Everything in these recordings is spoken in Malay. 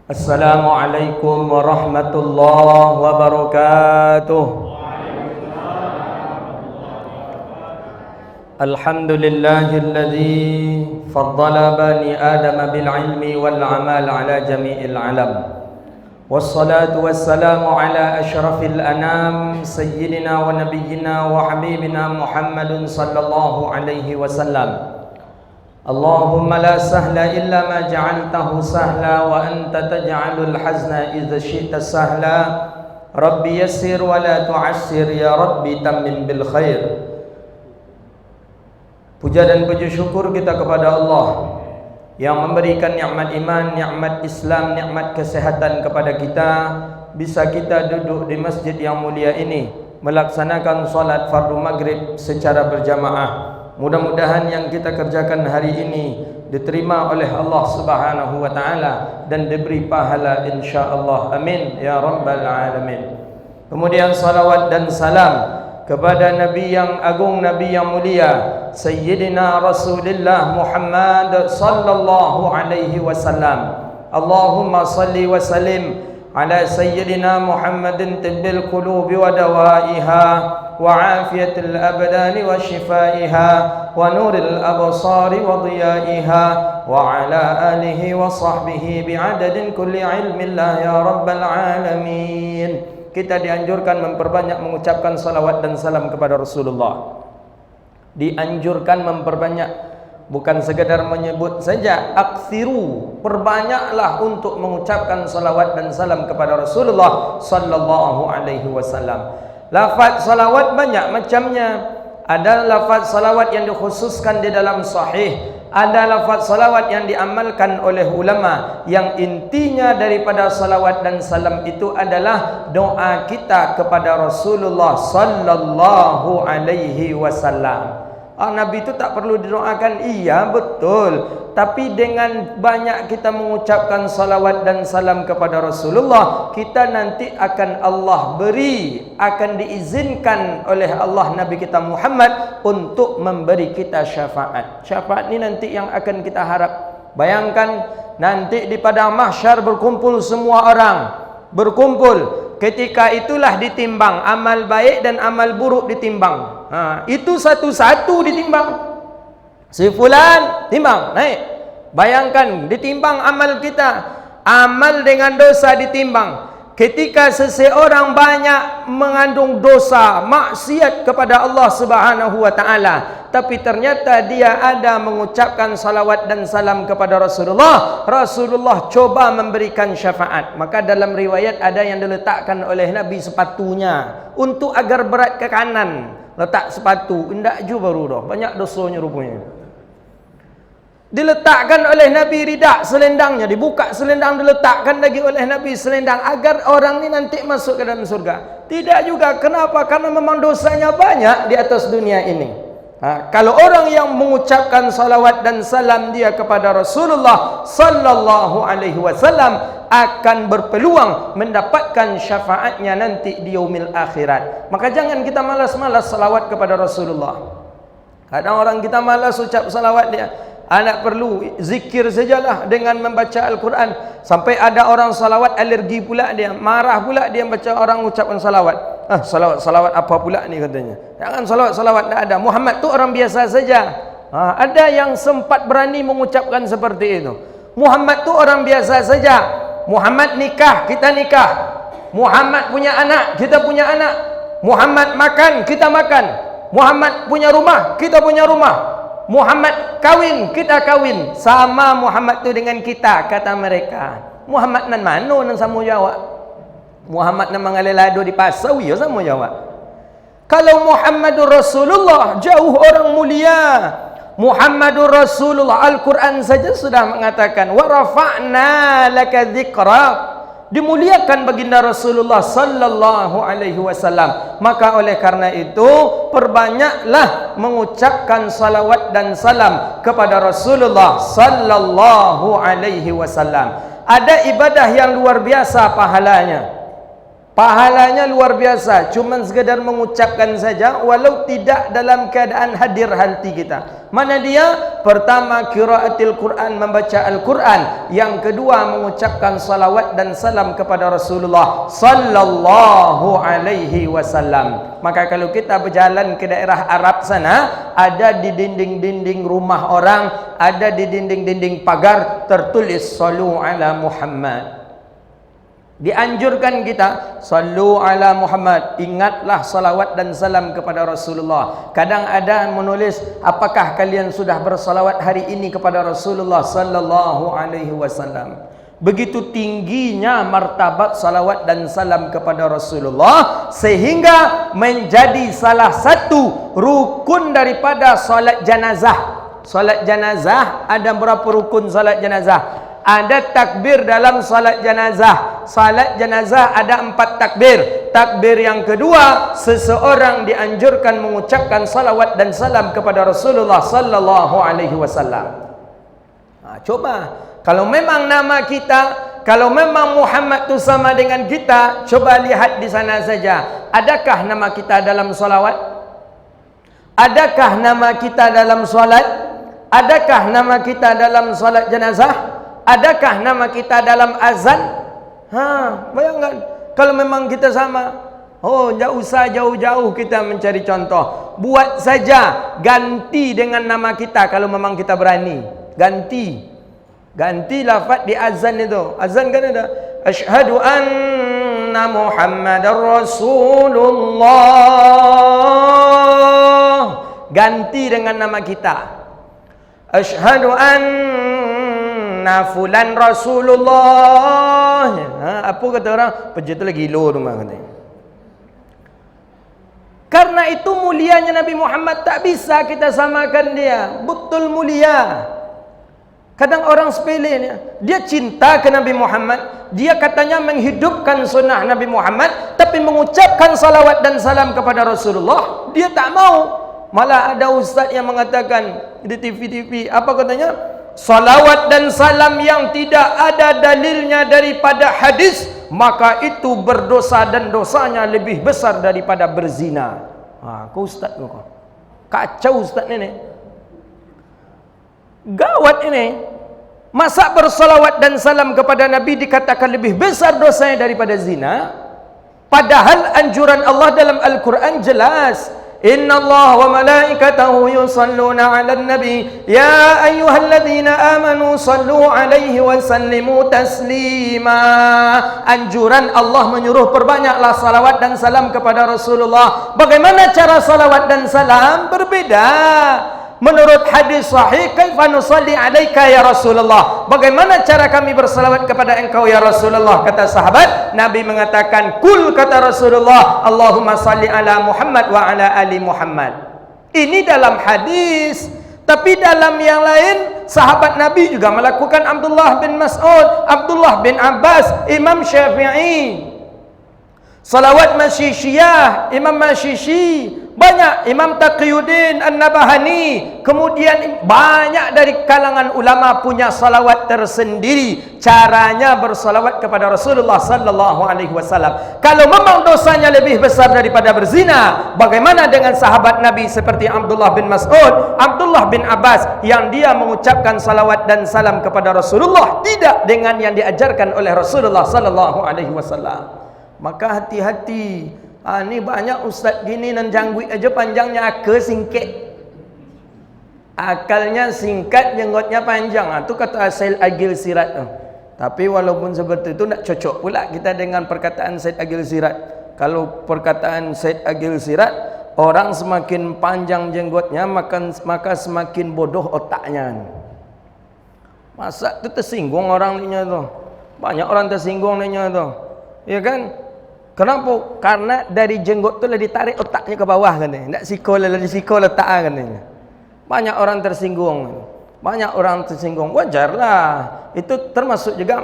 Assalamualaikum warahmatullahi wabarakatuh. Alhamdulillahilladzi faddala bani Adam bil ilmi wal amal ala jami'il alam. Wassalatu wassalamu ala asyrafil anam sayyidina wa nabiyyina wa habibina Muhammadin sallallahu alaihi wasallam. Allahumma la sahla illa ma ja'altahu sahla wa anta taj'alul hazna idza syi'ta sahla. Rabbi yassir wa la tu'assir ya Rabbi tammim bil khair. Puja dan puji syukur kita kepada Allah yang memberikan nikmat iman, nikmat Islam, nikmat kesehatan kepada kita, bisa kita duduk di masjid yang mulia ini melaksanakan salat fardu maghrib secara berjamaah. Mudah-mudahan yang kita kerjakan hari ini diterima oleh Allah Subhanahu wa taala dan diberi pahala insyaallah. Amin ya rabbal alamin. Kemudian salawat dan salam kepada Nabi yang agung, Nabi yang mulia, Sayyidina Rasulullah Muhammad sallallahu alaihi wasallam. Allahumma salli wa sallim ala Sayyidina Muhammadin tibbil qulubi wa dawaiha wa afiyatil abdani wa shifaiha wa nuril absari wa diyaiha wa ala alihi wa sahbihi bi'adadin kulli ilmillah ya rabbal alamin. Kita dianjurkan memperbanyak mengucapkan salawat dan salam kepada Rasulullah. Dianjurkan memperbanyak, bukan sekedar menyebut saja. Aksiru, perbanyaklah untuk mengucapkan salawat dan salam kepada Rasulullah sallallahu alaihi wasallam. Lafaz salawat banyak macamnya. Ada lafaz salawat yang dikhususkan di dalam sahih, ada lafaz salawat yang diamalkan oleh ulama, yang intinya daripada salawat dan salam itu adalah doa kita kepada Rasulullah sallallahu alaihi wasallam. Nabi itu tak perlu didoakan, iya betul, tapi dengan banyak kita mengucapkan salawat dan salam kepada Rasulullah, kita nanti akan Allah beri, akan diizinkan oleh Allah Nabi kita Muhammad untuk memberi kita syafaat. Syafaat ini nanti yang akan kita harap. Bayangkan nanti di padang mahsyar berkumpul semua orang, berkumpul. Ketika itulah ditimbang amal baik dan amal buruk ditimbang. Itu satu-satu ditimbang. Si fulan timbang, naik. Bayangkan ditimbang amal kita, amal dengan dosa ditimbang. Ketika seseorang banyak mengandung dosa, maksiat kepada Allah Subhanahu wa taala, tapi ternyata dia ada mengucapkan salawat dan salam kepada Rasulullah, Rasulullah coba memberikan syafaat. Maka dalam riwayat ada yang diletakkan oleh Nabi sepatunya untuk agar berat ke kanan. Letak sepatu, indak juga baru dah, banyak dosanya rupanya. Diletakkan oleh Nabi ridak selendangnya, dibuka selendang, diletakkan lagi oleh Nabi selendang agar orang ni nanti masuk ke dalam surga. Tidak juga, kenapa? Karena memang dosanya banyak di atas dunia ini. Kalau orang yang mengucapkan salawat dan salam dia kepada Rasulullah sallallahu alaihi wasallam akan berpeluang mendapatkan syafaatnya nanti di yaumil akhirat. Maka jangan kita malas-malas salawat kepada Rasulullah. Kadang orang kita malas ucap salawat dia. Anak perlu zikir sajalah dengan membaca Al-Quran. Sampai ada orang salawat alergi pula dia, marah pula dia baca orang ucapkan salawat. Salawat apa pula ni katanya. Jangan salawat tak ada. Muhammad tu orang biasa saja. Ada yang sempat berani mengucapkan seperti itu. Muhammad tu orang biasa saja. Muhammad nikah, kita nikah. Muhammad punya anak, kita punya anak. Muhammad makan, kita makan. Muhammad punya rumah, kita punya rumah. Muhammad kawin, kita kawin. Sama Muhammad tu dengan kita, kata mereka. Muhammad nan mano nan sama jawab. Muhammad nan mangalelado di pasau ya sama jawab. Kalau Muhammadur Rasulullah, jauh orang mulia. Muhammadur Rasulullah, Al-Quran saja sudah mengatakan wa rafa'na laka dzikrak. Dimuliakan baginda Rasulullah sallallahu alaihi wasallam. Maka oleh karena itu perbanyaklah mengucapkan salawat dan salam kepada Rasulullah sallallahu alaihi wasallam. Ada ibadah yang luar biasa pahalanya. pahalanya luar biasa. Cuma sekadar mengucapkan saja walau tidak dalam keadaan hadir hati kita. Mana dia? Pertama, qiraatil Quran, membaca Al-Quran. Yang kedua, mengucapkan salawat dan salam kepada Rasulullah sallallahu alaihi wasallam. Maka kalau kita berjalan ke daerah Arab sana, ada di dinding-dinding rumah orang, ada di dinding-dinding pagar tertulis sallu ala Muhammad. Dianjurkan kita sallu ala Muhammad, ingatlah salawat dan salam kepada Rasulullah. Kadang ada menulis, apakah kalian sudah bersalawat hari ini kepada Rasulullah sallallahu alaihi wasallam. Begitu tingginya martabat salawat dan salam kepada Rasulullah, sehingga menjadi salah satu rukun daripada solat janazah. Solat janazah ada berapa rukun solat janazah? Ada takbir dalam salat janazah. Salat janazah ada 4 takbir. Takbir yang kedua, seseorang dianjurkan mengucapkan salawat dan salam kepada Rasulullah sallallahu alaihi wasallam. Coba, kalau memang nama kita, kalau memang Muhammad itu sama dengan kita, coba lihat di sana saja. Adakah nama kita dalam salawat? Adakah nama kita dalam salat? Adakah nama kita dalam salat janazah? Adakah nama kita dalam azan? Bayangkan kalau memang kita sama. Oh, tak usah jauh-jauh kita mencari contoh. Buat saja ganti dengan nama kita kalau memang kita berani. Ganti lafaz di azan itu. Azan kan ada asyhadu anna Muhammadar Rasulullah. Ganti dengan nama kita. Asyhadu anna fulan Rasulullah. Apa kata orang? Pejabat tu lagi gila tu katanya. Karena itu mulianya Nabi Muhammad, tak bisa kita samakan dia. Betul mulia. Kadang orang sepele, dia cinta ke Nabi Muhammad, dia katanya menghidupkan sunnah Nabi Muhammad, tapi mengucapkan salawat dan salam kepada Rasulullah dia tak mau. Malah ada ustaz yang mengatakan di TV-TV, apa katanya? Salawat dan salam yang tidak ada dalilnya daripada hadis, maka itu berdosa dan dosanya lebih besar daripada berzina. Kau ustaz kau. Kacau ustaz ini. Gawat ini. Masa bersalawat dan salam kepada Nabi dikatakan lebih besar dosanya daripada zina? Padahal anjuran Allah dalam Al-Quran jelas. Inna Allah wa malaikatahu yusalluna ala nabi ya ayyuhalladzina amanu sallu alaihi wa sallimu taslima. Anjuran Allah menyuruh perbanyaklah salawat dan salam kepada Rasulullah. Bagaimana cara salawat dan salam? Berbeda. Menurut hadis sahih, kaifa nusalli alaika ya Rasulullah? Bagaimana cara kami bersalawat kepada engkau ya Rasulullah? Kata sahabat, Nabi mengatakan, kul kata Rasulullah, Allahumma salli ala Muhammad wa ala ali Muhammad. Ini dalam hadis. Tapi dalam yang lain, sahabat Nabi juga melakukan. Abdullah bin Mas'ud, Abdullah bin Abbas, Imam Syafi'i. Salawat Masyishiyah, Imam Masyishi. Banyak, Imam Taqiyuddin An-Nabahani. Kemudian banyak dari kalangan ulama punya salawat tersendiri, caranya bersalawat kepada Rasulullah sallallahu alaihi wasallam. Kalau memang dosanya lebih besar daripada berzina, bagaimana dengan sahabat Nabi seperti Abdullah bin Mas'ud, Abdullah bin Abbas, yang dia mengucapkan salawat dan salam kepada Rasulullah tidak dengan yang diajarkan oleh Rasulullah sallallahu alaihi wasallam. Maka hati-hati. Ni banyak ustaz gini dan janggut aja panjangnya akal singkat. Akalnya singkat, jenggotnya panjang. Tu kata Said Agil Sirat. Tapi walaupun seperti itu, tak cocok pula kita dengan perkataan Said Agil Sirat. Kalau perkataan Said Agil Sirat, orang semakin panjang jenggotnya, maka semakin bodoh otaknya. Masa tu tersinggung orang ni tu. Banyak orang tersinggung ni tu. Ya kan? Kenapa? Karena dari jenggot tu lah ditarik otaknya ke bawah katanya. Tak sikol lah, disikol letak katanya. Banyak orang tersinggung. Banyak orang tersinggung. Wajarlah. Itu termasuk juga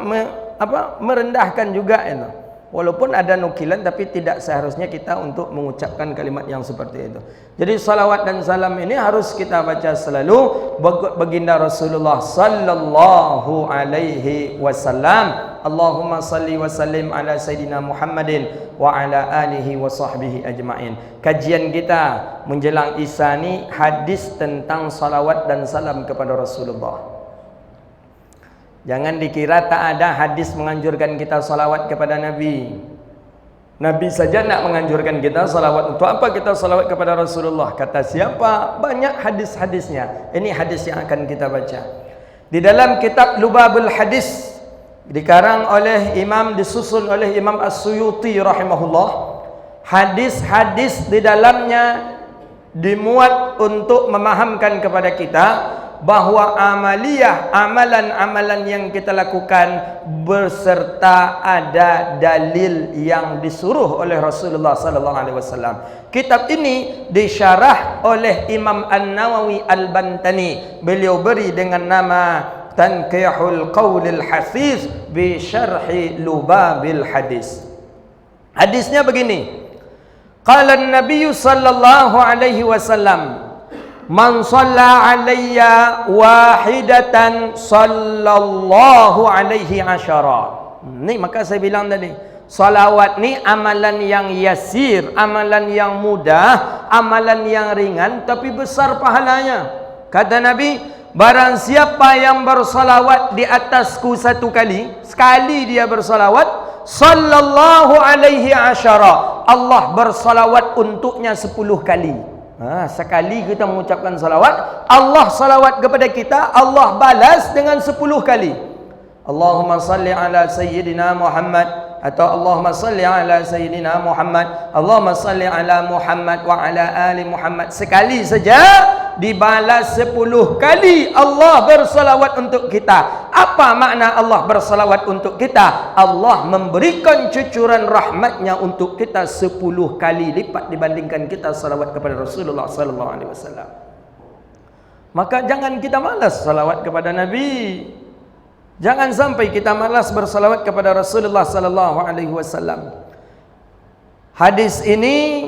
merendahkan juga itu. Walaupun ada nukilan, tapi tidak seharusnya kita untuk mengucapkan kalimat yang seperti itu. Jadi salawat dan salam ini harus kita baca selalu. Baginda Rasulullah sallallahu alaihi wasallam Allahumma salli wa sallim ala Sayyidina Muhammadin wa ala alihi wa sahbihi ajma'in. Kajian kita menjelang Isya ni hadis tentang salawat dan salam kepada Rasulullah. Jangan dikira tak ada hadis menganjurkan kita salawat kepada Nabi. Nabi saja nak menganjurkan kita salawat. Untuk apa kita salawat kepada Rasulullah? Kata siapa? Banyak hadis-hadisnya. Ini hadis yang akan kita baca. Di dalam kitab Lubabul Hadis, dikarang oleh Imam, disusun oleh Imam As-Suyuti rahimahullah. Hadis-hadis di dalamnya dimuat untuk memahamkan kepada kita bahawa amaliyah, amalan-amalan yang kita lakukan berserta ada dalil yang disuruh oleh Rasulullah sallallahu alaihi wasallam. Kitab ini disyarah oleh Imam An-Nawawi Al-Bantani. Beliau beri dengan nama Tanqihul Qaulil Hafiz bi Syarhi Lubabil Hadis. Hadisnya begini. Qala an-nabiy sallallahu alaihi wasallam, man shalla alayya wahidatan sallallahu alaihi asyara. Ni maka saya bilang tadi, salawat ni amalan yang yasir, amalan yang mudah, amalan yang ringan tapi besar pahalanya. Kata Nabi, barang siapa yang bersalawat di atasku satu kali, sekali dia bersalawat, sallallahu alaihi asyara, Allah bersalawat untuknya 10 kali. Sekali kita mengucapkan salawat, Allah salawat kepada kita, Allah balas dengan 10 kali. Allahumma salli ala Sayyidina Muhammad, atau Allahumma salli ala Sayyidina Muhammad, Allahumma salli ala Muhammad wa ala ali Muhammad. Sekali saja dibalas 10 kali Allah bersalawat untuk kita. Apa makna Allah bersalawat untuk kita? Allah memberikan cucuran rahmatnya untuk kita 10 kali lipat dibandingkan kita salawat kepada Rasulullah sallallahu alaihi wasallam. Maka jangan kita malas salawat kepada Nabi. Jangan sampai kita malas bersalawat kepada Rasulullah sallallahu alaihi wasallam. Hadis ini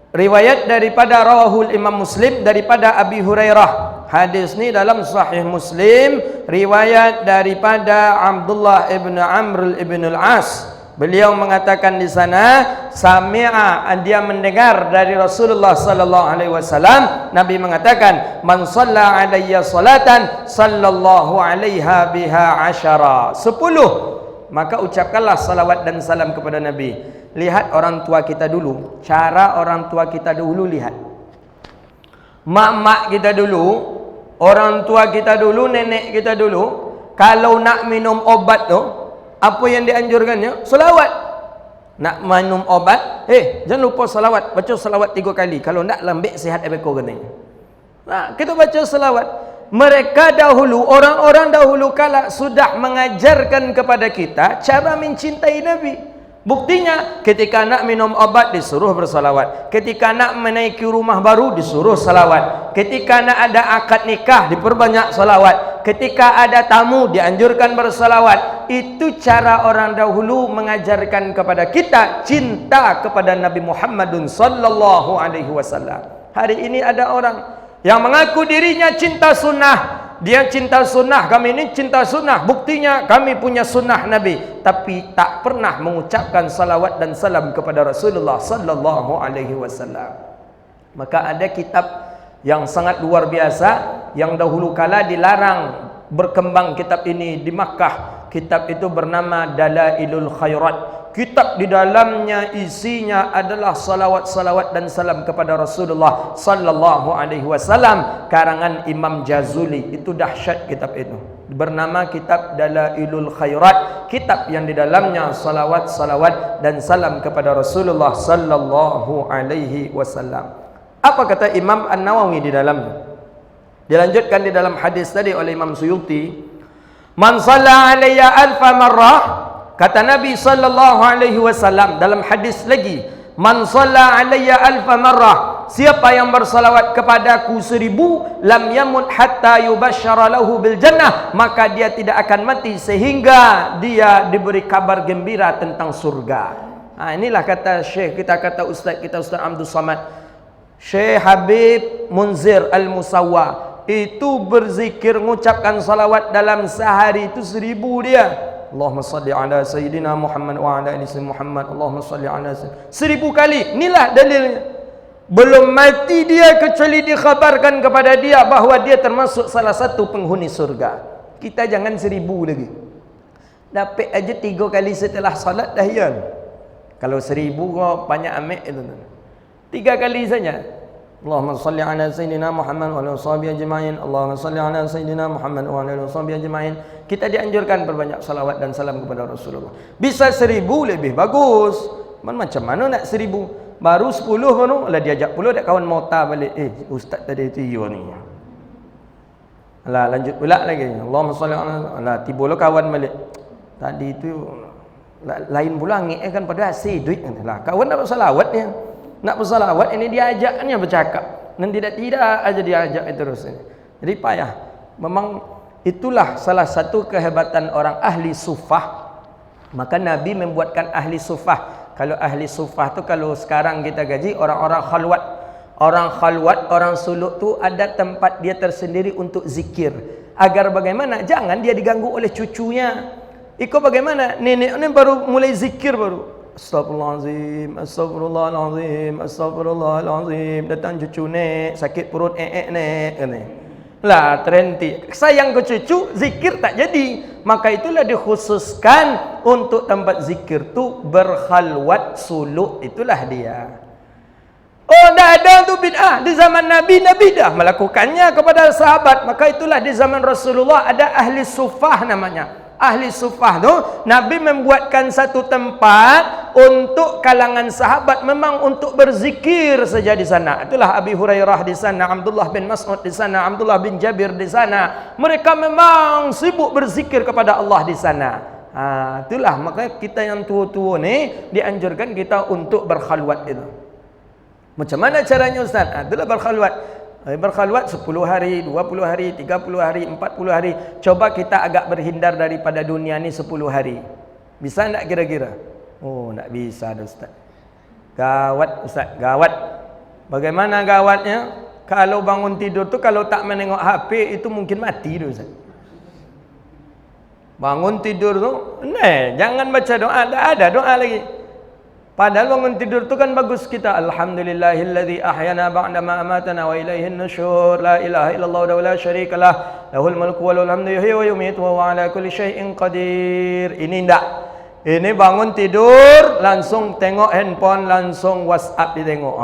riwayat daripada rawahul Imam Muslim daripada Abi Hurairah. Hadis ni dalam Sahih Muslim, riwayat daripada Abdullah ibn Amr ibn al-As. Beliau mengatakan di sana, sami'a, dia mendengar dari Rasulullah sallallahu alaihi wasallam, Nabi mengatakan, man shalla alayya salatan sallallahu alaiha biha asyara. 10. Maka ucapkanlah salawat dan salam kepada Nabi. Lihat orang tua kita dulu, cara orang tua kita dulu, lihat. Mak-mak kita dulu, orang tua kita dulu, nenek kita dulu, kalau nak minum obat tu, apa yang dianjurkannya? Salawat. Nak minum obat, jangan lupa salawat. Baca salawat 3 kali. Kalau nak lembik sihat ebeko gini. Nah, kita baca salawat. Mereka dahulu, orang-orang dahulu kala sudah mengajarkan kepada kita cara mencintai Nabi. Buktinya ketika nak minum obat disuruh bersalawat, ketika nak menaiki rumah baru disuruh salawat, ketika nak ada akad nikah diperbanyak salawat, ketika ada tamu dianjurkan bersalawat. Itu cara orang dahulu mengajarkan kepada kita cinta kepada Nabi Muhammadun sallallahu alaihi wasallam. Hari ini ada orang yang mengaku dirinya cinta sunnah. Dia cinta sunnah, kami ini cinta sunnah. Buktinya kami punya sunnah Nabi, tapi tak pernah mengucapkan salawat dan salam kepada Rasulullah sallallahu alaihi wasallam. Maka ada kitab yang sangat luar biasa yang dahulu kala dilarang berkembang kitab ini di Makkah. Kitab itu bernama Dalailul Khairat. Kitab di dalamnya isinya adalah salawat-salawat dan salam kepada Rasulullah sallallahu alaihi wasallam, karangan Imam Jazuli. Itu dahsyat kitab itu. Bernama kitab Dalailul Khairat, kitab yang di dalamnya salawat-salawat dan salam kepada Rasulullah sallallahu alaihi wasallam. Apa kata Imam An-Nawawi di dalamnya? Dilanjutkan di dalam hadis tadi oleh Imam Suyuti, man shalla alayya alfa marrah. Kata Nabi sallallahu alaihi wasallam dalam hadis lagi, man shalla alayya alfa marrah, siapa yang bersalawat kepadaku 1000, lam yamut hatta yubasysyara lahu bil jannah, maka dia tidak akan mati sehingga dia diberi kabar gembira tentang surga. Inilah kata Syekh kita, kata Ustaz kita, Ustaz Abdul Samad, Syekh Habib Munzir Al-Musawwa, itu berzikir mengucapkan salawat dalam sehari itu 1000 dia. Allahumma salli ala Sayyidina Muhammad wa ala ali Sayyidina Muhammad. Allahumma salli ala Sayyidina. 1000 kali. Inilah dalilnya. Belum mati dia kecuali dikhabarkan kepada dia bahawa dia termasuk salah satu penghuni surga. Kita jangan 1000 lagi. Dapat aja 3 kali setelah salat dah yan. Kalau 1000 kau banyak ambil itu. 3 kali saja. Allahumma salli ala Sayyidina Muhammad wa ala sahbihi ajma'in. Allahumma salli ala Sayyidina Muhammad wa ala sahbihi ajma'in. Kita dianjurkan berbanyak salawat dan salam kepada Rasulullah. Bisa 1000 lebih bagus. Macam mana nak 1000? Baru 10 baru lah diajak pula dak kawan mota balik. Ustaz tadi itu you ni. Alah lanjut pula lagi. Allahumma salli ala tibolah kawan balik. Tadi itu lain pula ngik kan pada asyik duit lah. Kawan nak bersalawat ni. Nak bersalawat ini diajaknya bercakap. Dan tidak aja diajak terus. Jadi payah. Memang itulah salah satu kehebatan orang ahli sufah. Maka Nabi membuatkan ahli sufah. Kalau ahli sufah tu kalau sekarang kita gaji orang-orang khalwat. Orang khalwat, orang suluk tu ada tempat dia tersendiri untuk zikir. Agar bagaimana? Jangan dia diganggu oleh cucunya. Iko bagaimana? Nenek ni baru mulai zikir baru. Astagfirullahalazim, astagfirullahalazim, astagfirullahalazim. Datang cucu nek, sakit perut nek ni. Lah terhenti. Sayang ke cucu, zikir tak jadi. Maka itulah dikhususkan untuk tempat zikir tu berkhalwat suluk, itulah dia. Oh, dah ada tu bid'ah di zaman Nabi, Nabi dah melakukannya kepada sahabat. Maka itulah di zaman Rasulullah ada ahli sufah namanya. Ahli sufah tu Nabi membuatkan satu tempat untuk kalangan sahabat, memang untuk berzikir saja di sana. Itulah Abi Hurairah di sana, Abdullah bin Mas'ud di sana, Abdullah bin Jabir di sana. Mereka memang sibuk berzikir kepada Allah di sana. Itulah makanya kita yang tua-tua ni dianjurkan kita untuk berkhalwat itu. Macam mana caranya Ustaz? Itulah berkhalwat. Berkhalwat 10 hari, 20 hari, 30 hari, 40 hari. Coba kita agak berhindar daripada dunia ni 10 hari. Bisa tak kira-kira? Oh, tak bisa dah Ustaz. Gawat Ustaz, gawat. Bagaimana gawatnya? Kalau bangun tidur tu kalau tak menengok HP itu mungkin mati tu Ustaz. Bangun tidur tu, jangan baca doa, tak ada doa lagi. Padahal bangun tidur tu kan bagus kita. Alhamdulillahilladzi ahyana ba'da ma amatana wa ilaihin nusyur. La ilaha illallah wa la syarikalah. Lahul mulku wa lahul hamdu yuhyi wa yumiitu wa huwa ala kulli syai'in qadir. Ini ndak. Ini bangun tidur langsung tengok handphone, langsung WhatsApp ditengok.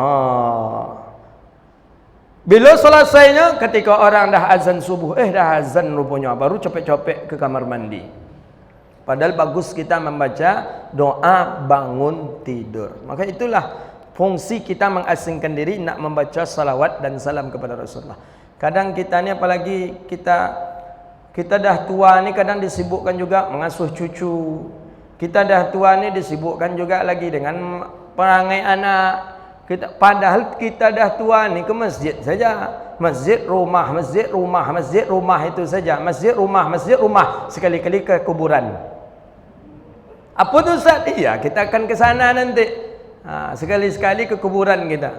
Bila selesainya ketika orang dah azan subuh, dah azan rupanya, baru cepet-cepet ke kamar mandi. Padahal bagus kita membaca doa bangun tidur. Maka itulah fungsi kita mengasingkan diri nak membaca salawat dan salam kepada Rasulullah. Kadang kita ni apalagi kita dah tua ni kadang disibukkan juga mengasuh cucu. Kita dah tua ni disibukkan juga lagi dengan perangai anak. Padahal kita dah tua ni ke masjid saja. Masjid rumah, masjid rumah, masjid rumah itu saja. Masjid rumah. Sekali-kali ke kuburan. Apa tu Ustaz? Iya, kita akan ke sana nanti. Sekali-sekali ke kuburan kita.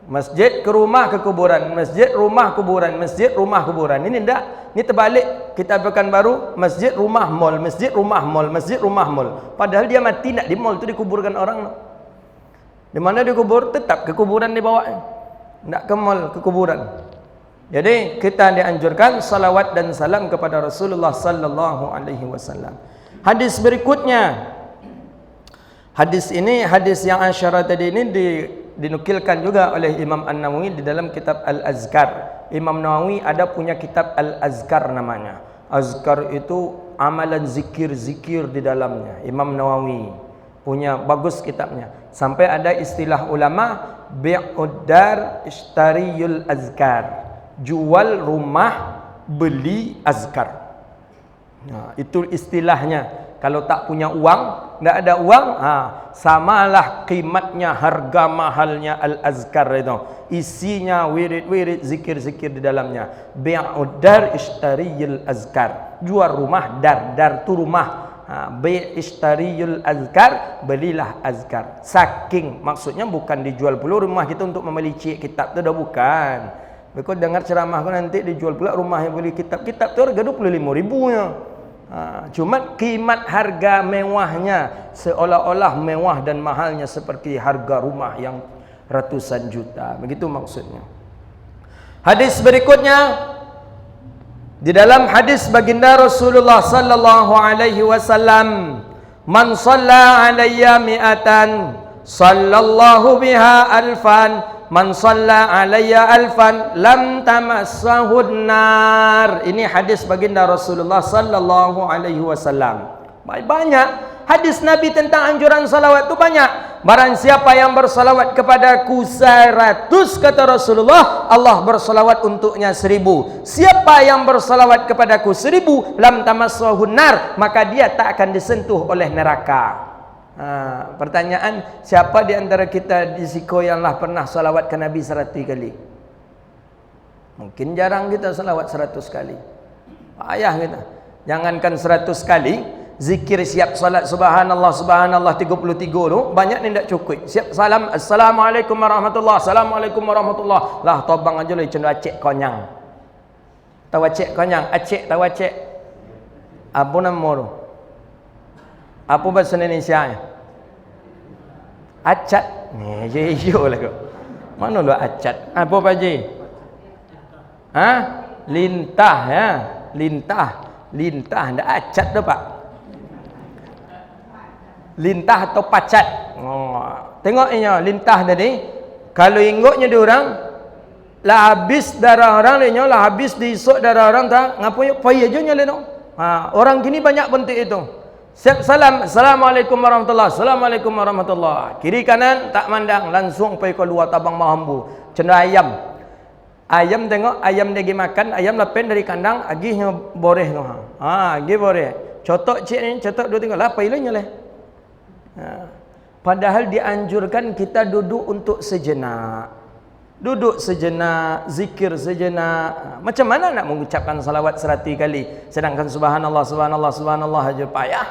Masjid ke rumah ke kuburan, masjid rumah kuburan, masjid rumah kuburan. Ini enggak, ini terbalik. Kita bukan baru masjid rumah mall, masjid rumah mall, masjid rumah mall. Padahal dia mati nak di mall tu dikuburkan orang. Di mana dikubur? Tetap ke kuburan dibawa. Enggak ke mall, ke kuburan. Jadi kita dianjurkan salawat dan salam kepada Rasulullah sallallahu alaihi wasallam. Hadis berikutnya. Hadis ini, hadis yang asyara tadi ini dinukilkan juga oleh Imam An-Nawawi di dalam kitab Al-Azkar. Imam Nawawi ada punya kitab Al-Azkar namanya. Azkar itu amalan zikir-zikir di dalamnya. Imam Nawawi punya bagus kitabnya. Sampai ada istilah ulama bi'ud dar ishtariyul azkar. Jual rumah beli azkar. Itu istilahnya. Kalau tak punya uang, tidak ada uang, samalah kimatnya, harga mahalnya al-azkar itu. Isinya wirid-wirid, zikir-zikir di dalamnya. Bi'ud dar ishtariyul azkar. Jual rumah, dar tu rumah. Bi' ishtariyul azkar, belilah azkar. Saking, maksudnya bukan dijual pula rumah kita untuk membeli kitab tu, dah bukan. Kau dengar ceramah kau nanti dijual pula rumah yang beli kitab. Kitab tu harga 25.000 nya. Cuma kimat harga mewahnya seolah-olah mewah dan mahalnya seperti harga rumah yang ratusan juta. Begitu maksudnya. Hadis berikutnya, di dalam hadis baginda Rasulullah sallallahu alaihi wasallam, "Man shalla alayya mi'atan, sallallahu biha alfan, man shalla alayya alfan, lam tamassahun nar." Ini hadis baginda Rasulullah sallallahu alaihi wasallam. Banyak hadis Nabi tentang anjuran salawat itu banyak. Barang siapa yang bersalawat kepadaku 100, kata Rasulullah, Allah bersalawat untuknya 1000. Siapa yang bersalawat kepadaku 1000, lam tamassahun nar, maka dia tak akan disentuh oleh neraka. Pertanyaan, siapa di antara kita di Siko yang lah pernah salawat ke Nabi 100 kali? Mungkin jarang kita salawat 100 kali. Ayah kita, jangankan 100 kali, zikir siap salat subhanallah subhanallah 33 tu banyak ni tak cukup. Siap salam, assalamualaikum warahmatullahi, assalamualaikum warahmatullahi, lah tobang aja lah cenderung acik konyang. Tahu acik konyang? Acik tahu acik? Apa nama tu? Apa bahasa Indonesia nya? Acat. Ni yo lah kau. Mana lu acat? Apa Pak Haji? Lintah ya. Lintah ndak acat dah Pak. Lintah atau pacat. Tengok ini lintah tadi. Kalau ingoknya diorang, lah habis darah orang dia, lah habis diisuk darah orang tak ngapain payah aja nyale no. Orang gini banyak bentuk itu. Siap salam, assalamualaikum warahmatullahi, assalamualaikum warahmatullahi. Kiri kanan tak mandang, langsung pergi keluar tabang mahambu. Cenderung ayam. Ayam tengok ayam dia pergi makan, ayam lepen dari kandang, agihnya boreh no. Agi boreh. Cotok cik ni, cotok dua tengok lah payah nyale. Padahal dianjurkan kita duduk untuk sejenak, duduk sejenak, zikir sejenak. Macam mana nak mengucapkan salawat 100 kali sedangkan subhanallah subhanallah subhanallah aja payah?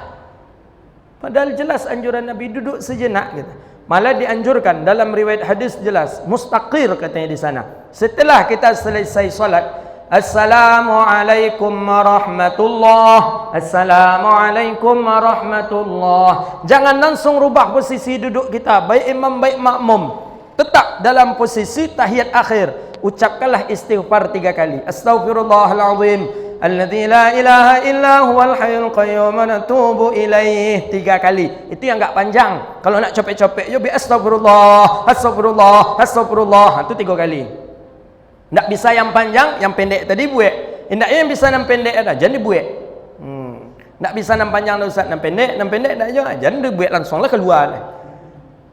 Padahal jelas anjuran Nabi duduk sejenak gitu. Malah dianjurkan dalam riwayat hadis jelas mustaqir katanya di sana. Setelah kita selesai salat, Assalamualaikum warahmatullah, Assalamualaikum warahmatullah. Jangan langsung rubah posisi duduk kita, baik imam baik makmum. Tetap dalam posisi tahiyat akhir. Ucapkanlah istighfar 3 kali. Astaghfirullahalazim alladzi la ilaha illa huwal hayyul qayyum wa natubu ilaih 3 kali. Itu yang enggak panjang. Kalau nak cepet-cepet yo bi astagfirullah, astagfirullah, astagfirullah. Itu 3 kali. Tak bisa yang panjang, yang pendek tadi buat. Tidak yang bisa yang pendek ada, jangan dibuat. Tak bisa yang panjang dah Ustaz, yang pendek dah je. Jangan dibuat langsunglah keluar.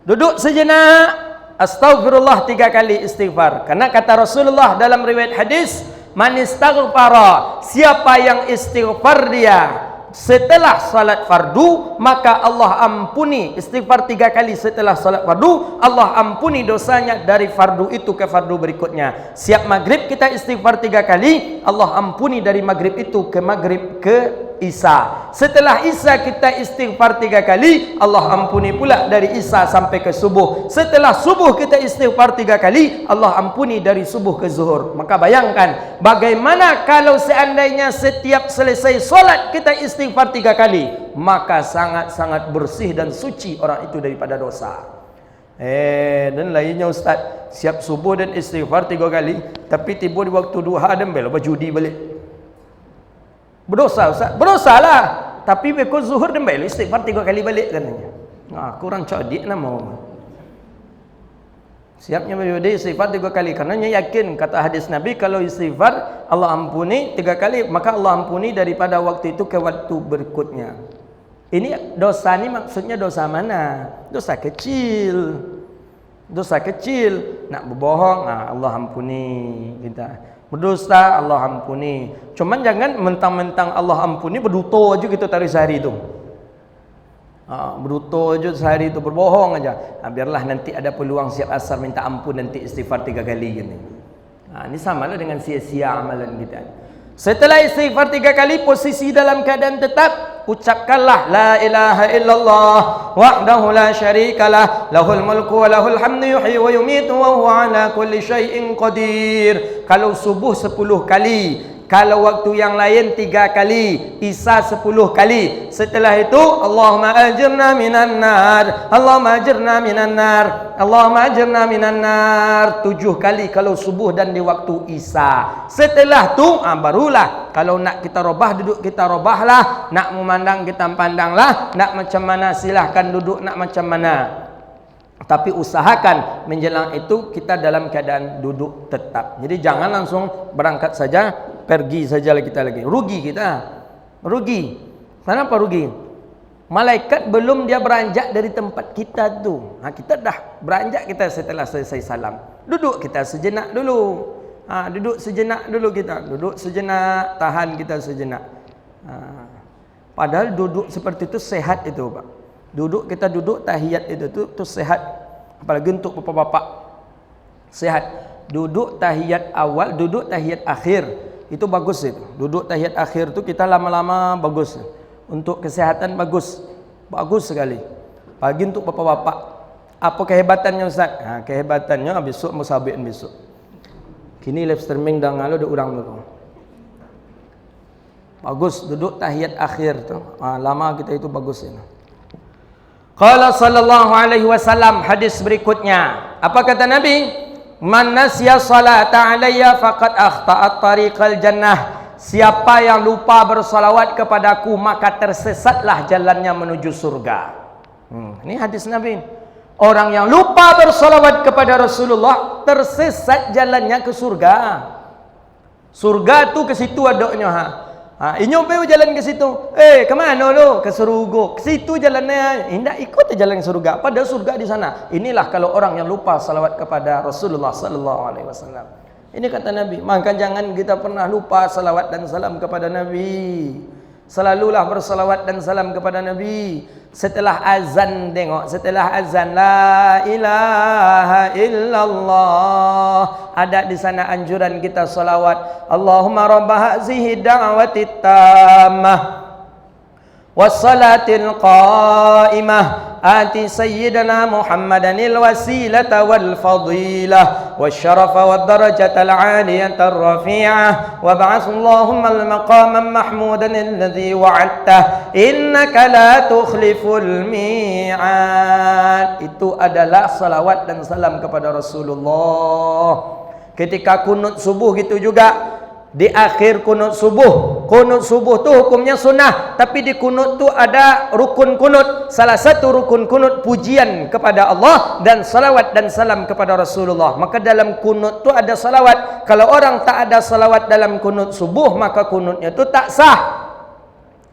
Duduk sejenak, astagfirullah 3 kali istighfar. Karena kata Rasulullah dalam riwayat hadis, man istaghfara, siapa yang istighfar dia setelah salat fardu, maka Allah ampuni. Istighfar 3 kali setelah salat fardu, Allah ampuni dosanya dari fardu itu ke fardu berikutnya. Siap maghrib kita istighfar 3 kali, Allah ampuni dari maghrib itu ke maghrib ke Isya. Setelah Isya kita istighfar 3 kali, Allah ampuni pula dari Isya sampai ke subuh. Setelah subuh kita istighfar 3 kali, Allah ampuni dari subuh ke zuhur. Maka bayangkan bagaimana kalau seandainya setiap selesai solat kita istighfar 3 kali, maka sangat-sangat bersih dan suci orang itu daripada dosa. Dan lainnya Ustaz, siap subuh dan istighfar 3 kali, tapi tiba di waktu duha dan bela judi balik. Berdosa Ustaz? Berdosalah. Tapi bekor zuhur dan bela istighfar 3 kali balik katanya. Kurang cerdik nama. Siapnya berjudi istighfar 3 kali. Karena yakin kata hadis Nabi, kalau istighfar Allah ampuni 3 kali, maka Allah ampuni daripada waktu itu ke waktu berikutnya. Ini dosa ni maksudnya dosa mana? Dosa kecil. Dosa kecil. Nak berbohong, Allah ampuni kita. Berdusta, Allah ampuni. Cuman jangan mentang-mentang Allah ampuni berduto aja kita tarik sehari itu. Berduto aja sehari itu, berbohong aja. Biarlah nanti ada peluang siap asar minta ampun, nanti istighfar 3 kali gini. Ini samalah dengan sia-sia amalan kita. Setelah istighfar 3 kali, posisi dalam keadaan tetap, ucapkanlah la ilaha illallah wahdahu la syarikalah lahul mulku wa lahul hamdu yuhyi wa yumitu wa huwa ala kulli syai'in qadir. Kalau subuh 10 kali, Kalau waktu yang lain 3 kali, Isya 10 kali. Setelah itu Allahumma ajirna minan nar, Allahumma ajirna minan nar, Allahumma ajirna minan nar 7 kali kalau subuh dan di waktu Isya. Setelah tu barulah kalau nak kita robah duduk kita robahlah, nak memandang kita pandanglah, nak macam mana silahkan duduk nak macam mana. Tapi usahakan menjelang itu kita dalam keadaan duduk tetap. Jadi jangan langsung berangkat saja, pergi saja kita lagi. Rugi kita. Rugi. Kenapa rugi? Malaikat belum dia beranjak dari tempat kita tu. Kita dah beranjak kita setelah selesai salam. Duduk kita sejenak dulu. Duduk sejenak dulu kita. Duduk sejenak, tahan kita sejenak. Padahal duduk seperti itu sehat itu, Pak. Duduk kita duduk tahiyat itu tu sehat, apalagi untuk bapak-bapak sehat. Duduk tahiyat awal, duduk tahiyat akhir itu bagus itu. Duduk tahiyat akhir tu kita lama-lama bagus untuk kesehatan, bagus sekali. Apalagi untuk bapak-bapak. Apa kehebatannya Ustaz? Kehebatannya besok musabiqin besok. Kini live streaming dah ngalu ada orang tu. Bagus duduk tahiyat akhir tu. Lama kita itu bagus ini. Qala sallallahu alaihi wasallam, hadis berikutnya. Apa kata Nabi? Man nasiya salata alayya faqad akhta'at tariqal jannah. Siapa yang lupa bersalawat kepadaku maka tersesatlah jalannya menuju surga. Ini hadis Nabi. Orang yang lupa bersalawat kepada Rasulullah tersesat jalannya ke surga. Surga tu ke situ adanya. Inyo pergi jalan ke situ. Ke mana lo? Ke surga. Ke situ jalannya. Hendak ikut jalan ke surga. Padahal surga di sana. Inilah kalau orang yang lupa salawat kepada Rasulullah sallallahu alaihi wasallam. Ini kata Nabi. Maka jangan kita pernah lupa salawat dan salam kepada Nabi. Selalulah bersalawat dan salam kepada Nabi. Setelah azan tengok, setelah azan la ilaha illallah, ada di sana anjuran kita salawat. Allahumma rabb hazihi da'wati tammah wassalatil qa'imah ati sayyidina Muhammadanil wasilata wal fadilah wasyarafa wad darajatal 'aliyata rafi'ah wa ba'ath Allahumma al maqaman mahmudan alladhi wa'adta innaka la tukhliful mi'ad. Itu adalah salawat dan salam kepada Rasulullah. Ketika kunut subuh gitu juga. Di akhir kunut subuh tu hukumnya sunnah, tapi di kunut tu ada rukun kunut. Salah satu rukun kunut pujian kepada Allah dan salawat dan salam kepada Rasulullah. Maka dalam kunut tu ada salawat. Kalau orang tak ada salawat dalam kunut subuh, maka kunutnya tu tak sah.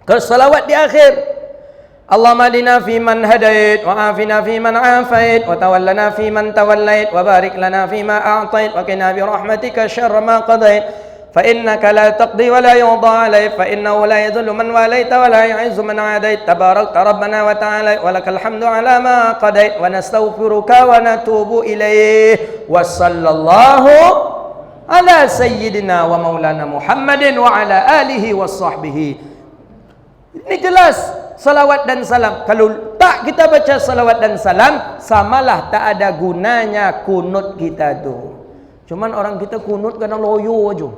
Kalau salawat di akhir, Allahumma hadina fi man hadait wa afina fi man afait wa tawallana fi man tawallait wa barik lana fi ma a'tait wa qina bi rahmatika syarra ma qadait fa innaka la taqdi wa la yuqda alayk fa innahu la yadhillu man walaita wa la yu'izzu man adait tabarakta rabbana wa ta'ala wa lakal hamdu ala ma qadait wa nastaghfiruka wa natubu ilayk wa sallallahu ala sayyidina wa maulana Muhammadin wa ala alihi wa sahbihi. Ini jelas salawat dan salam. Kalau tak kita baca salawat dan salam, samalah tak ada gunanya kunut kita tu. Cuman orang kita kunut kadang loyo aja.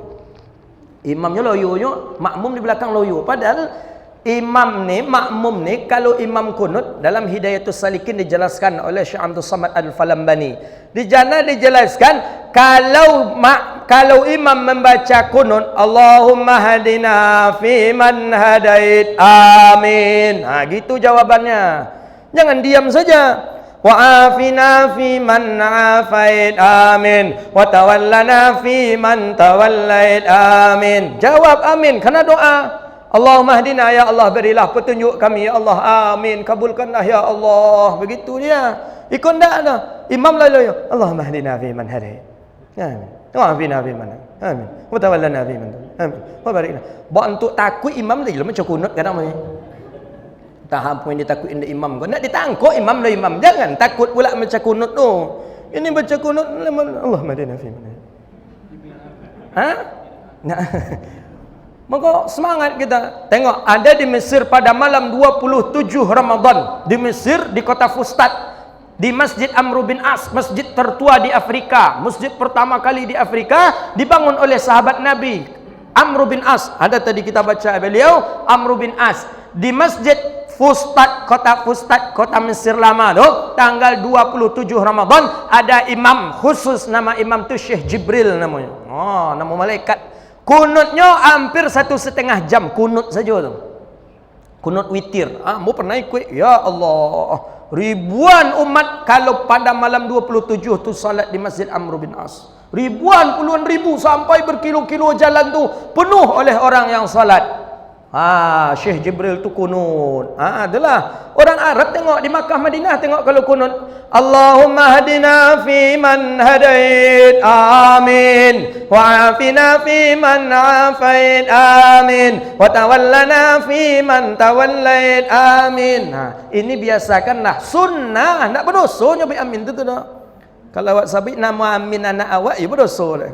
Imamnya loyo, makmum di belakang loyo. Padahal imam ni, makmum ni, kalau imam kunut dalam Hidayatus Salikin dijelaskan oleh Syekh Abdul Samad Al-Falambani. Di sana dijelaskan kalau imam membaca kunut, Allahumma hadina fi man hadait, amin. Gitu jawabannya. Jangan diam saja. Wa afina fi man afait, amin. Wa tawallana fi man tawallait, amin. Jawab amin karena doa. Allahumma hdina, ya Allah berilah petunjuk kami ya Allah, amin. Kabulkanlah ya Allah. Begitu dia. Ikut tak ada. Imam lalu Allahumma hdina fi man hadait, amin. Wa afina fi man, amin. Wa tawallana fi man, amin. Wa barikna. Untuk takut imam lagi macam kunut kadang ni. Tahap pun dia takut indah imam kau. Nak ditangkuk imam lah imam. Jangan takut pula baca kunut tu. Ini baca kunut Allah madina fi mana. Nah. Maka semangat kita. Tengok ada di Mesir pada malam 27 Ramadan. Di Mesir di kota Fustat. Di Masjid Amr bin As, masjid tertua di Afrika. Masjid pertama kali di Afrika dibangun oleh sahabat Nabi. Amr bin As, ada tadi kita baca beliau, Amr bin As di masjid Fustat, kota Mesir lama tu, tanggal 27 Ramadan, ada imam khusus, nama imam tu Syekh Jibril namanya. Oh, nama malaikat. Kunutnya hampir 1,5 jam kunut saja tu. Kunut witir. Mu pernah ikut? Ya Allah, ribuan umat kalau pada malam 27 tu salat di Masjid Amr bin As. Ribuan, puluhan ribu sampai berkilo-kilo jalan tu penuh oleh orang yang salat. Syekh Jibril tu kunut. Adalah orang Arab tengok di Makkah Madinah, tengok kalau kunut, Allahumma hadina fi man hadait, amin, wa afina fi man afait, amin, wa tawallana fi man tawallait, amin. Ini biasakanlah, sunnah, tak berdosa nyebut amin tu dah. Kalau awak sabit nama amin anak awak, ya berdosa dah.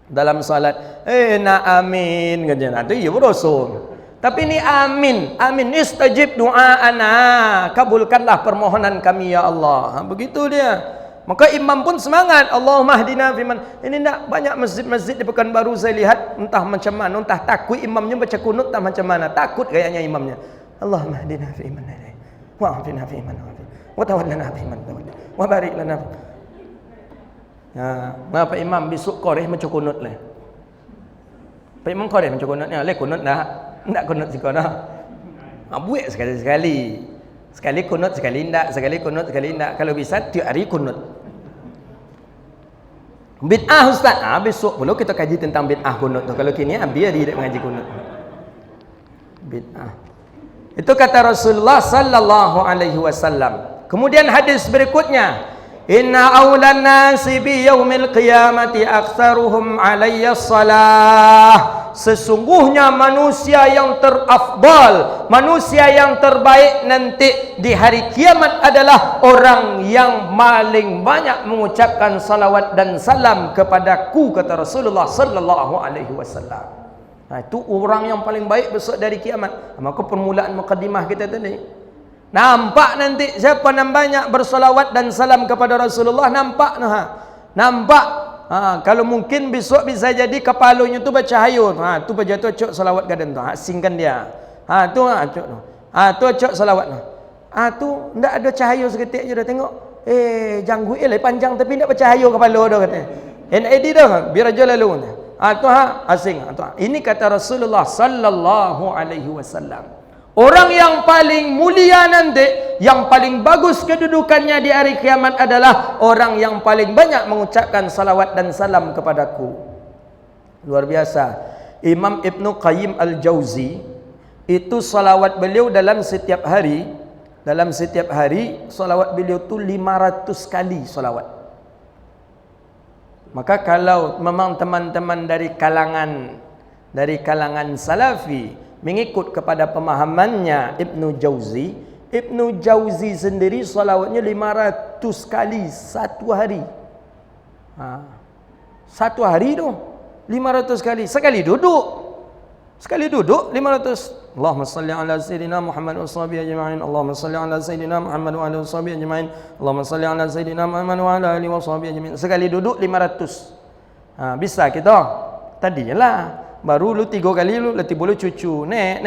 Dalam salat, nak amin kan, itu ya berdosa. Tapi ni amin, amin, istajib doa-ana, kabulkanlah permohonan kami ya Allah. Begitu dia. Maka imam pun semangat, Allahumma hdina fiman. Ini tak banyak masjid-masjid di Pekanbaru saya lihat, entah macam mana, entah takut imamnya baca kunut, entah macam mana, takut gayanya imamnya. Allahumma hdina fiman, wa afina fiman, wa tawallana fiman, wa barik lana. Pak imam besok koreh macam kunut lah. Pak imam koreh macam kunut ni, leh kunut dah. Ndak kunut si dah. Buat sekali-sekali. Sekali kunut, sekali ndak, sekali kunut, sekali ndak. Kalau bisa tiap hari kunut. Bid'ah ustaz. Besok pula kita kaji tentang bid'ah kunut tu. Kalau kini biar dia mengaji kunut. Bid'ah. Itu kata Rasulullah sallallahu alaihi wasallam. Kemudian hadis berikutnya, inna awlan nasi bi yaumil qiyamati aktsaruhum alayya salah. Sesungguhnya manusia yang terafdal, manusia yang terbaik nanti di hari kiamat adalah orang yang paling banyak mengucapkan salawat dan salam kepadaku, kata Rasulullah sallallahu alaihi wasallam. Itu orang yang paling baik besok dari kiamat. Maka permulaan mukadimah kita tadi, nampak nanti siapa yang banyak bersolawat dan salam kepada Rasulullah, nampak nampak. Kalau mungkin besok bisa jadi kepalanya tu bercahaya. Tu berjatuh cok salawat gadan tu. Asingkan dia. Tu cok tu. Tu cok salawat tu. Tu ndak ada cahaya seketik je dah tengok. Janggut panjang tapi ndak bercahaya kepala dah kata. NAD dah biar aja lalu. Tu asing. Ini kata Rasulullah sallallahu alaihi wasallam. Orang yang paling mulia nanti, yang paling bagus kedudukannya di hari kiamat adalah orang yang paling banyak mengucapkan salawat dan salam kepadaku. Luar biasa. Imam Ibnu Qayyim Al-Jauzi, itu salawat beliau dalam setiap hari, salawat beliau tu 500 kali salawat. Maka kalau memang teman-teman dari kalangan salafi mengikut kepada pemahamannya Ibnu Jauzi sendiri salawatnya 500 kali satu hari. Satu hari tu 500 kali. Sekali duduk 500. Allahumma salli ala sayyidina Muhammad wa sahbihi ajma'in. Allahumma salli ala sayyidina Muhammad wa ala sahbihi ajma'in. Allahumma salli ala sayyidina Muhammad wa ala alihi wa sahbihi ajma'in. Sekali duduk 500. Bisa kita. Tadi jelah. Baru lu 3 kali lu letih bulu cucu. Nek.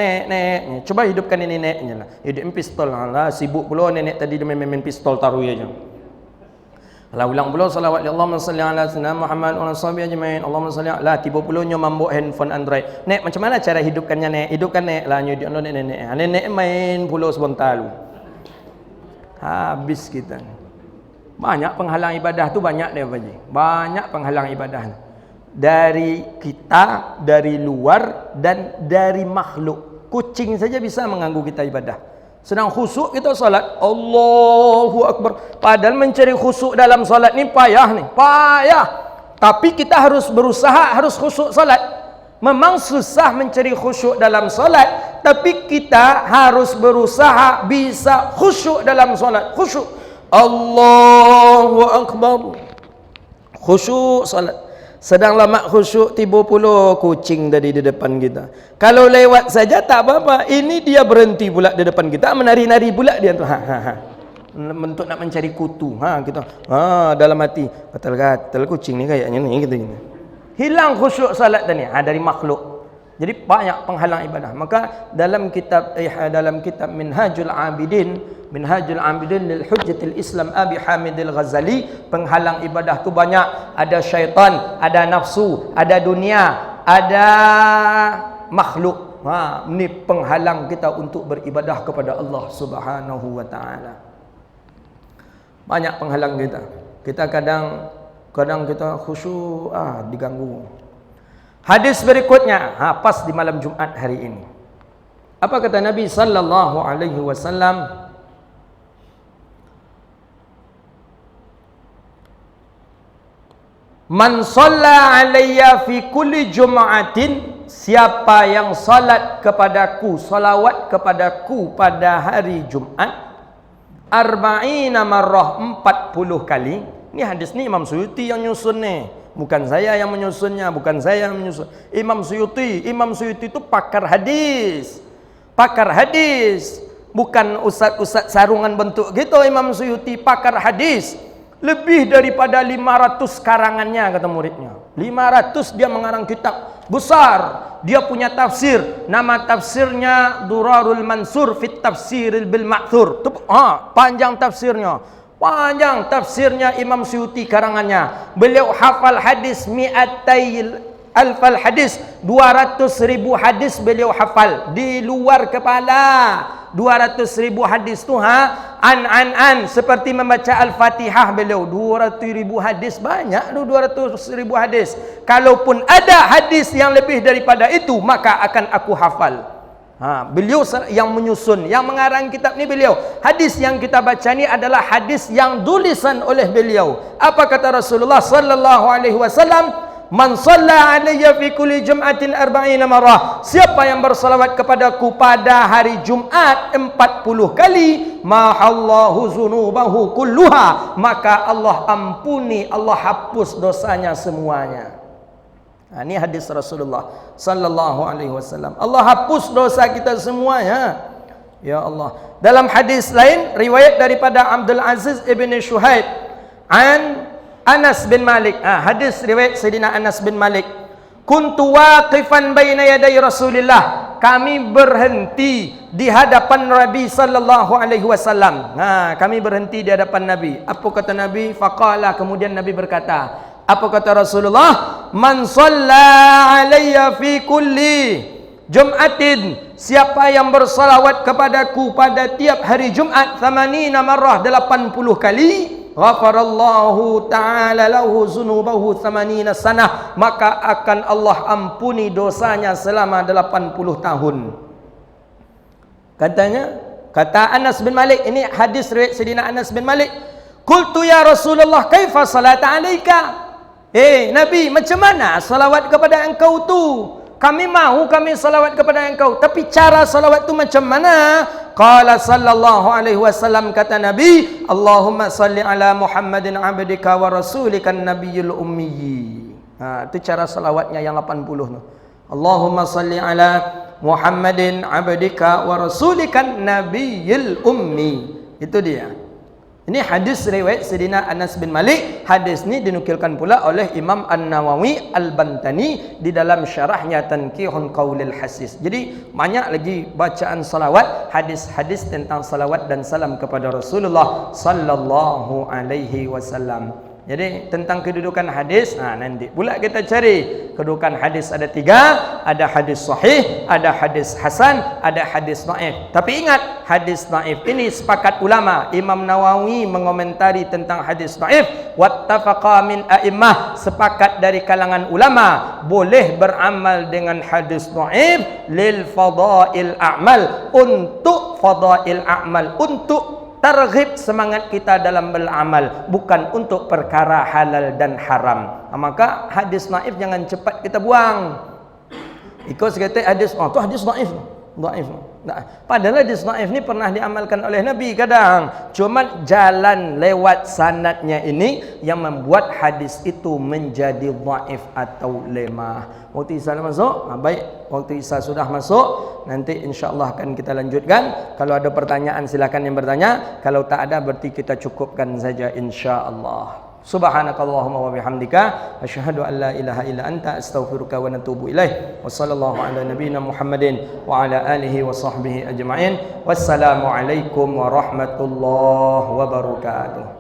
Coba hidupkan ini nek. Hidupin pistol. Alah, sibuk pula nenek tadi dia main pistol taruh aja. Alah, ulang pula salawat Allahumma salli ala sayyidina Muhammad wa ala sahbihi ajma'in. Allahumma salli ala, tiba pula nyo mambuk handphone Android. Nek, macam mana cara hidupkannya nek? Hidupkan nek. Lah nyo dia nenek. Nenek main pula sebentar lu. Habis kita. Banyak penghalang ibadah tu banyak dia Pak Haji. Banyak penghalang ibadah. Dari kita, dari luar dan dari makhluk. Kucing saja bisa mengganggu kita ibadah. Sedang khusyuk kita salat, Allahu Akbar. Padahal mencari khusyuk dalam salat ni payah. Tapi kita harus berusaha, harus khusyuk salat. Memang susah mencari khusyuk dalam salat, tapi kita harus berusaha bisa khusyuk dalam salat. Khusyuk, Allahu Akbar, khusyuk salat. Sedang lama khusyuk, tiba pula kucing tadi di depan kita. Kalau lewat saja tak apa-apa. Ini dia berhenti pula di depan kita, menari-nari pula dia tu. Bentuk nak mencari kutu. Kita dalam hati, gatal-gatal kucing ni kayaknya ni kita gini. hilang khusyuk salat tadi dari makhluk. Jadi banyak penghalang ibadah. Maka dalam kitab Minhajul Abidin lil Hujjatil Islam Abi Hamid Al-Ghazali, penghalang ibadah tu banyak. Ada syaitan, ada nafsu, ada dunia, ada makhluk. Ini penghalang kita untuk beribadah kepada Allah Subhanahu wa taala. Banyak penghalang kita. Kita kadang kita khusyuk diganggu. Hadis berikutnya, pas di malam Jumat hari ini. Apa kata Nabi sallallahu alaihi wasallam? Man shalla alayya fi kulli jum'atin, siapa yang salat kepadaku, salawat kepadaku pada hari Jumat, arba'ina marrah, 40 kali. Ini hadis ni Imam Suyuti yang nyusun ni. Bukan saya yang menyusunnya, bukan saya yang menyusun. Imam Suyuti itu pakar hadis. Pakar hadis. Bukan ustaz-ustaz sarungan bentuk gitu. Imam Suyuti pakar hadis. Lebih daripada 500 karangannya kata muridnya. 500 dia mengarang kitab besar. Dia punya tafsir. Nama tafsirnya Durarul Mansur fit Tafsiril bil Ma'thur. Panjang tafsirnya. Panjang tafsirnya Imam Suyuti karangannya. Beliau hafal hadis mi'atayil alfal hadis, 200.000 hadis beliau hafal di luar kepala. 200.000 hadis tu an seperti membaca Al-Fatihah beliau. 200.000 hadis, banyak tu 200.000 hadis. Kalaupun ada hadis yang lebih daripada itu, maka akan aku hafal. Beliau yang menyusun, yang mengarang kitab ni beliau. Hadis yang kita baca ni adalah hadis yang tulisan oleh beliau. Apa kata Rasulullah sallallahu alaihi wasallam? Man shalla alayya fi kulli jum'atin 40 marrah. Siapa yang bersalawat kepadaku pada hari Jumat 40 kali, mahallahu dzunubahu kulluha, maka Allah ampuni, Allah hapus dosanya semuanya. Ini hadis Rasulullah sallallahu alaihi wasallam. Allah hapus dosa kita semuanya. Ya Allah. Dalam hadis lain riwayat daripada Abdul Aziz ibn Shuhaib an Anas bin Malik. Hadis riwayat Sayyidina Anas bin Malik. Kuntu waqifan baina yaday Rasulillah. Kami berhenti di hadapan Nabi sallallahu alaihi wasallam. Kami berhenti di hadapan Nabi. Apa kata Nabi? Faqala, kemudian Nabi berkata, apa kata Rasulullah? Man shalla alayya fi kulli jum'atin, siapa yang bersalawat kepadaku pada tiap hari Jumat 80 marrah, 80 kali, ghafarallahu ta'ala lahu zunubahu 80 sanah, maka akan Allah ampuni dosanya selama 80 tahun. Kata Anas bin Malik, ini hadis riwayat Sayyidina Anas bin Malik. Qultu ya Rasulullah, kaifa salata alaika? Nabi, macam mana salawat kepada engkau tu? Kami mahu kami salawat kepada engkau, tapi cara salawat tu macam mana? Qala sallallahu alaihi wasallam, kata Nabi, Allahumma salli ala Muhammadin abdika wa rasulikan nabiyil ummi. Itu cara salawatnya yang 80 tu. Allahumma salli ala Muhammadin abdika wa rasulikan nabiyil ummi. Itu dia. Ini hadis riwayat Sayyidina Anas bin Malik. Hadis ni dinukilkan pula oleh Imam An-Nawawi Al-Bantani di dalam syarahnya Tanqihun Qaulil Hasis. Jadi banyak lagi bacaan salawat, hadis-hadis tentang salawat dan salam kepada Rasulullah sallallahu alaihi wasallam. Jadi tentang kedudukan hadis, nanti pula kita cari. Kedudukan hadis ada 3, ada hadis sahih, ada hadis hasan, ada hadis dhaif. Tapi ingat, hadis dhaif ini sepakat ulama. Imam Nawawi mengomentari tentang hadis dhaif, wattafaqa min a'immah, sepakat dari kalangan ulama boleh beramal dengan hadis dhaif lil fadail a'mal, untuk fadail a'mal, untuk targhib semangat kita dalam beramal, bukan untuk perkara halal dan haram. Maka hadis naif jangan cepat kita buang. Ikut sekata hadis, tu hadis naif. Padahal hadis naif ni pernah diamalkan oleh Nabi kadang. Cuma jalan lewat sanadnya ini yang membuat hadis itu menjadi dhaif atau lemah. Waktu Isa masuk, baik, waktu Isa sudah masuk, nanti insya-Allah akan kita lanjutkan. Kalau ada pertanyaan silakan yang bertanya, kalau tak ada berarti kita cukupkan saja insya-Allah. Subhanakallahumma wa bihamdika asyhadu an la ilaha illa anta astaghfiruka wa natubu ilaih. Wa sallallahu ala nabiyyina Muhammadin wa ala alihi wa sahbihi ajma'in. Wassalamu alaikum warahmatullahi wabarakatuh.